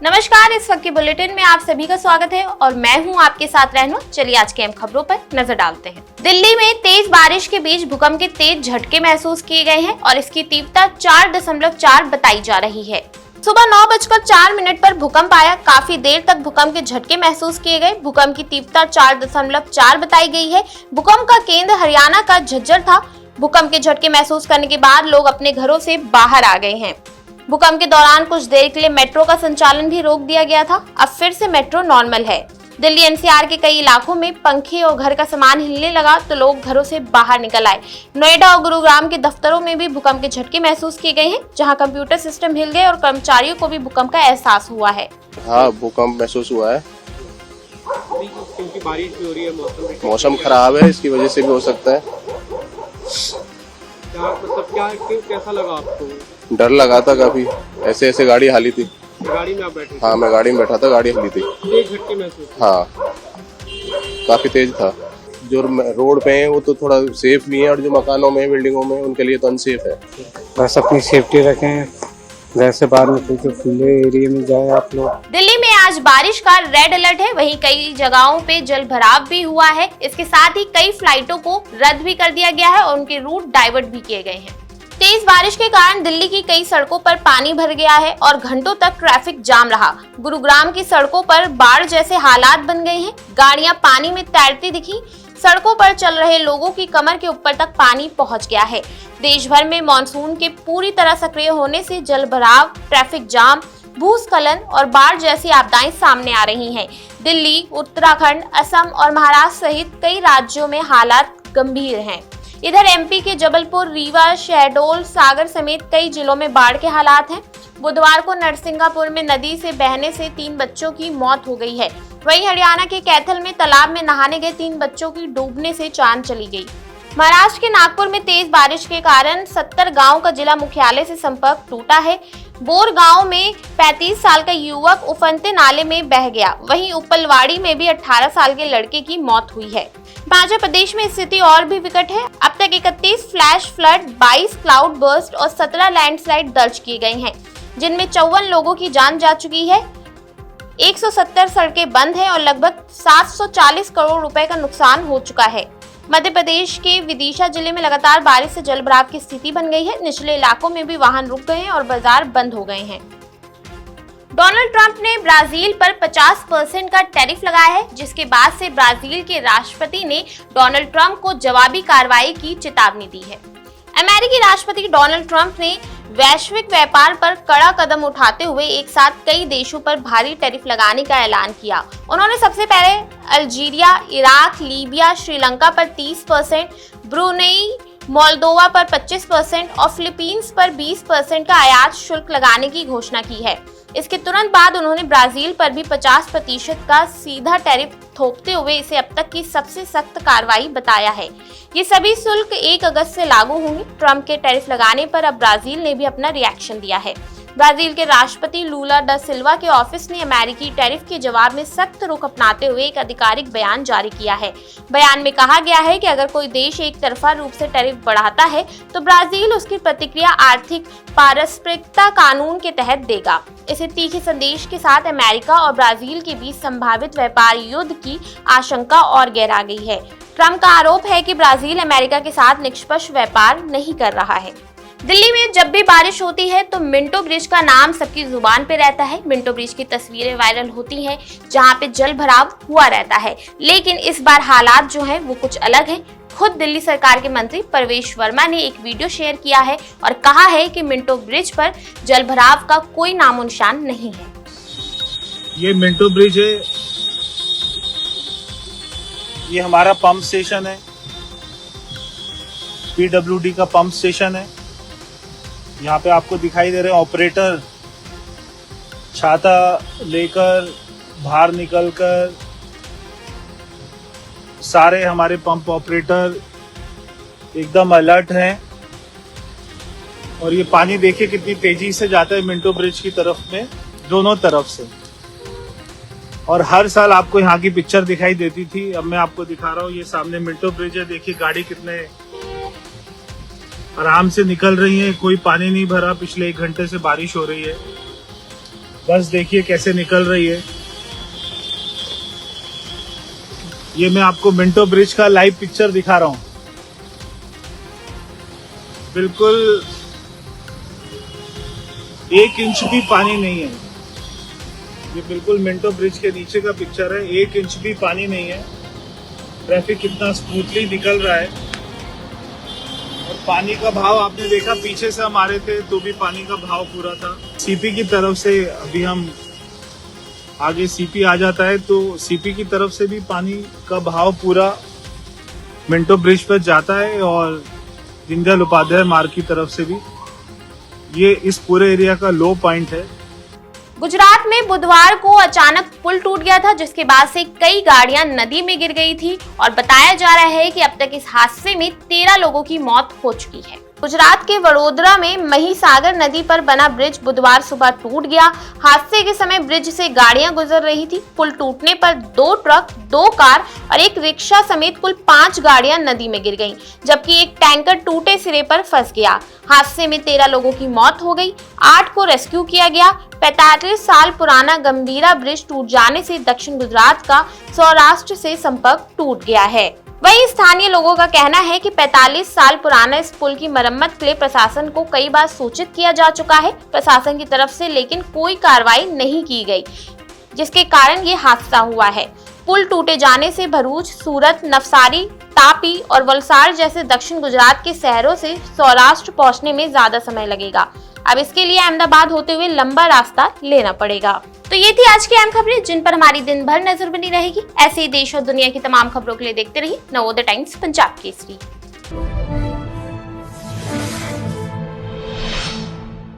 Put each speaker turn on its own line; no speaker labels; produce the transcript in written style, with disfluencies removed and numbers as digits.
नमस्कार, इस वक्त के बुलेटिन में आप सभी का स्वागत है और मैं हूं आपके साथ रहनू। चलिए आज के अहम खबरों पर नजर डालते हैं। दिल्ली में तेज बारिश के बीच भूकंप के तेज झटके महसूस किए गए हैं और इसकी तीव्रता 4.4 बताई जा रही है। सुबह 9:04 पर भूकंप आया। काफी देर तक भूकंप के झटके महसूस किए गए। भूकंप की तीव्रता 4.4 बताई गई है। भूकंप का केंद्र हरियाणा का झज्जर था। भूकंप के झटके महसूस करने के बाद लोग अपने घरों से बाहर आ गए हैं। भूकंप के दौरान कुछ देर के लिए मेट्रो का संचालन भी रोक दिया गया था। अब फिर से मेट्रो नॉर्मल है। दिल्ली एनसीआर के कई इलाकों में पंखे और घर का सामान हिलने लगा तो लोग घरों से बाहर निकल आए। नोएडा और गुरुग्राम के दफ्तरों में भी भूकंप के झटके महसूस किए गए हैं, जहां कंप्यूटर सिस्टम हिल गए और कर्मचारियों को भी भूकंप का एहसास हुआ है।
हाँ, भूकंप महसूस हुआ है
क्योंकि बारिश भी हो रही है,
मौसम खराब है, इसकी वजह से भी हो सकता है।
कैसा लगा आपको?
डर लगा था काफी, ऐसे गाड़ी हाली थी।
गाड़ी में आप बैठे?
हाँ, मैं गाड़ी में बैठा था, गाड़ी हाली थी।
तेज झटके महसूस?
हाँ, काफी तेज था। जो रोड पे है वो तो थोड़ा सेफ भी है और जो मकानों में बिल्डिंगों में उनके लिए तो अनसेफ है।
बस अपनी सेफ्टी रखें, घर से बाहर निकल के खुले एरिया में जाए आप लोग।
दिल्ली में आज बारिश का रेड अलर्ट है। वहीं कई जगहों पे जल भराव भी हुआ है। इसके साथ ही कई फ्लाइटों को रद्द भी कर दिया गया है और उनके रूट डाइवर्ट भी किए गए हैं। तेज बारिश के कारण दिल्ली की कई सड़कों पर पानी भर गया है और घंटों तक ट्रैफिक जाम रहा। गुरुग्राम की सड़कों पर बाढ़ जैसे हालात बन गए हैं। गाड़ियां पानी में तैरती दिखी। सड़कों पर चल रहे लोगों की कमर के ऊपर तक पानी पहुंच गया है। देश भर में मानसून के पूरी तरह सक्रिय होने से जल भराव, ट्रैफिक जाम, भूस्खलन और बाढ़ जैसी आपदाएं सामने आ रही हैं। दिल्ली, उत्तराखंड, असम और महाराष्ट्र सहित कई राज्यों में हालात गंभीर हैं। इधर एमपी के जबलपुर, रीवा, शहडोल, सागर समेत कई जिलों में बाढ़ के हालात हैं। बुधवार को नरसिंगापुर में नदी से बहने से 3 बच्चों की मौत हो गई है। वहीं हरियाणा के कैथल में तालाब में नहाने गए 3 बच्चों की डूबने से जान चली गई। महाराष्ट्र के नागपुर में तेज बारिश के कारण 70 गांव का जिला मुख्यालय से संपर्क टूटा है। बोर गांव में 35 साल का युवक उफनते नाले में बह गया। वहीं उपलवाड़ी में भी 18 साल के लड़के की मौत हुई है। मध्य प्रदेश में स्थिति और भी विकट है। अब तक 31 फ्लैश फ्लड, 22 क्लाउड बर्स्ट और 17 लैंडस्लाइड दर्ज किए गए हैं, जिनमें 54 लोगों की जान जा चुकी है। 170 सड़कें बंद हैं और लगभग 740 करोड़ रुपए का नुकसान हो चुका है। मध्य प्रदेश के विदिशा जिले में लगातार बारिश से जलभराव की स्थिति बन गई है। निचले इलाकों में भी वाहन रुक गए हैं और बाजार बंद हो गए हैं। डोनाल्ड ट्रंप ने ब्राजील पर 50% का टैरिफ लगाया है, जिसके बाद से ब्राजील के राष्ट्रपति ने डोनाल्ड ट्रंप को जवाबी कार्रवाई की चेतावनी दी है। अमेरिकी राष्ट्रपति डोनाल्ड ट्रंप ने वैश्विक व्यापार पर कड़ा कदम उठाते हुए एक साथ कई देशों पर भारी टैरिफ लगाने का ऐलान किया। उन्होंने सबसे पहले अल्जीरिया, इराक, लीबिया, श्रीलंका पर 30%, ब्रुनेई, मोल्दोवा पर 25% और फिलीपींस पर 20% का आयात शुल्क लगाने की घोषणा की है। इसके तुरंत बाद उन्होंने ब्राजील पर भी 50% का सीधा टैरिफ थोपते हुए इसे अब तक की सबसे सख्त कार्रवाई बताया है। ये सभी शुल्क 1 अगस्त से लागू होंगे। ट्रंप के टैरिफ लगाने पर अब ब्राजील ने भी अपना रिएक्शन दिया है। ब्राजील के राष्ट्रपति लूला ड सिल्वा के ऑफिस ने अमेरिकी टैरिफ के जवाब में सख्त रुख अपनाते हुए एक आधिकारिक बयान जारी किया है। बयान में कहा गया है कि अगर कोई देश एक तरफा रूप से टैरिफ बढ़ाता है तो ब्राजील उसकी प्रतिक्रिया आर्थिक पारस्परिकता कानून के तहत देगा। इसे तीखे संदेश के साथ अमेरिका और ब्राजील के बीच संभावित व्यापार युद्ध की आशंका और गहरा गई है। ट्रंप का आरोप है कि ब्राजील अमेरिका के साथ निष्पक्ष व्यापार नहीं कर रहा है। दिल्ली में जब भी बारिश होती है तो मिंटो ब्रिज का नाम सबकी जुबान पे रहता है। मिंटो ब्रिज की तस्वीरें वायरल होती हैं, जहां पे जल भराव हुआ रहता है। लेकिन इस बार हालात जो हैं वो कुछ अलग हैं। खुद दिल्ली सरकार के मंत्री परवेश वर्मा ने एक वीडियो शेयर किया है और कहा है कि मिंटो ब्रिज पर जल भराव का कोई नामो निशान नहीं है।
ये मिंटो ब्रिज है, ये हमारा पंप स्टेशन है, PWD का पंप स्टेशन है। यहाँ पे आपको दिखाई दे रहे हैं ऑपरेटर छाता लेकर बाहर निकलकर, सारे हमारे पंप ऑपरेटर एकदम अलर्ट हैं। और ये पानी देखिए कितनी तेजी से जाता है मिंटो ब्रिज की तरफ में, दोनों तरफ से। और हर साल आपको यहाँ की पिक्चर दिखाई देती थी। अब मैं आपको दिखा रहा हूँ, ये सामने मिंटो ब्रिज है। देखिए गाड़ी कितने आराम से निकल रही है, कोई पानी नहीं भरा। पिछले 1 घंटे से बारिश हो रही है। बस देखिए कैसे निकल रही है। ये मैं आपको मिंटो ब्रिज का लाइव पिक्चर दिखा रहा हूँ। बिल्कुल 1 इंच भी पानी नहीं है। ये बिल्कुल मिंटो ब्रिज के नीचे का पिक्चर है। 1 इंच भी पानी नहीं है। ट्रैफिक कितना स्मूथली निकल रहा है। और पानी का भाव आपने देखा, पीछे से हम आ रहे थे तो भी पानी का भाव पूरा था। सीपी की तरफ से अभी हम आगे सीपी आ जाता है तो सीपी की तरफ से भी पानी का भाव पूरा मिंटो ब्रिज पर जाता है और दीनदयाल उपाध्याय मार्ग की तरफ से भी। ये इस पूरे एरिया का लो पॉइंट है।
गुजरात में बुधवार को अचानक पुल टूट गया था, जिसके बाद से कई गाड़ियां नदी में गिर गई थी और बताया जा रहा है कि अब तक इस हादसे में 13 लोगों की मौत हो चुकी है। गुजरात के वडोदरा में महिसागर नदी पर बना ब्रिज बुधवार सुबह टूट गया। हादसे के समय ब्रिज से गाड़ियां गुजर रही थी। पुल टूटने पर 2 ट्रक, 2 कार और एक रिक्शा समेत कुल 5 गाड़ियां नदी में गिर गईं, जबकि एक टैंकर टूटे सिरे पर फंस गया। हादसे में 13 लोगों की मौत हो गई, 8 को रेस्क्यू किया गया। 45 साल पुराना गंभीरा ब्रिज टूट जाने से दक्षिण गुजरात का सौराष्ट्र से संपर्क टूट गया है। वहीं स्थानीय लोगों का कहना है कि 45 साल पुराना इस पुल की मरम्मत के लिए प्रशासन को कई बार सूचित किया जा चुका है, प्रशासन की तरफ से लेकिन कोई कार्रवाई नहीं की गई, जिसके कारण ये हादसा हुआ है। पुल टूटे जाने से भरूच, सूरत, नवसारी, तापी और वलसाड़ जैसे दक्षिण गुजरात के शहरों से सौराष्ट्र पहुंचने में ज्यादा समय लगेगा। अब इसके लिए अहमदाबाद होते हुए लंबा रास्ता लेना पड़ेगा। तो ये थी आज की अहम खबरें जिन पर हमारी दिन भर नजर बनी रहेगी। ऐसे ही देश और दुनिया की तमाम खबरों के लिए देखते रहिए नवोदय टाइम्स पंजाब केसरी।